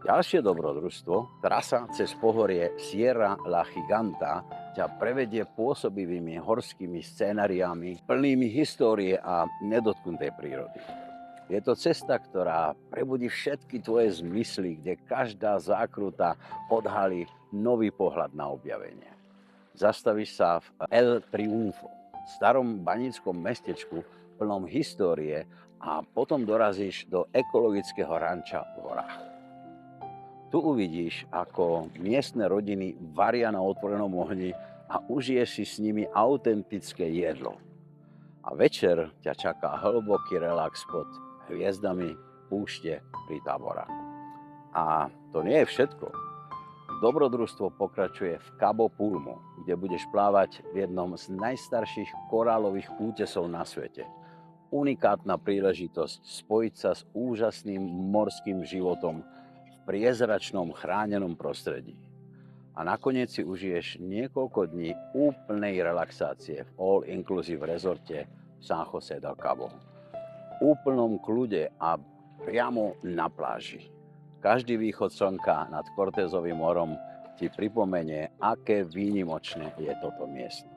Ďalšie dobrodružstvo, trasa cez pohorie Sierra La Giganta ťa prevedie pôsobivými horskými scénariami, plnými histórie a nedotknutej prírody. Je to cesta, ktorá prebudí všetky tvoje zmysly, kde každá zákruta odhalí nový pohľad na objavenie. Zastavíš sa v El Triunfo, starom banickom mestečku plnom histórie a potom dorazíš do ekologického ranča v horách. Tu uvidíš, ako miestne rodiny varia na otvorenom ohni a užiješ si s nimi autentické jedlo. A večer ťa čaká hlboký relax pod hviezdami púšte pri tábora. A to nie je všetko. Dobrodružstvo pokračuje v Cabo Pulmo, kde budeš plávať v jednom z najstarších korálových útesov na svete. Unikátna príležitosť spojiť sa s úžasným morským životom v priezračnom chránenom prostredí. A nakoniec si užiješ niekoľko dní úplnej relaxácie v all-inclusive rezorte v San José del Cabo. V úplnom kľude a priamo na pláži. Každý východ slnka nad Cortezovým morom ti pripomenie, aké výnimočné je toto miesto.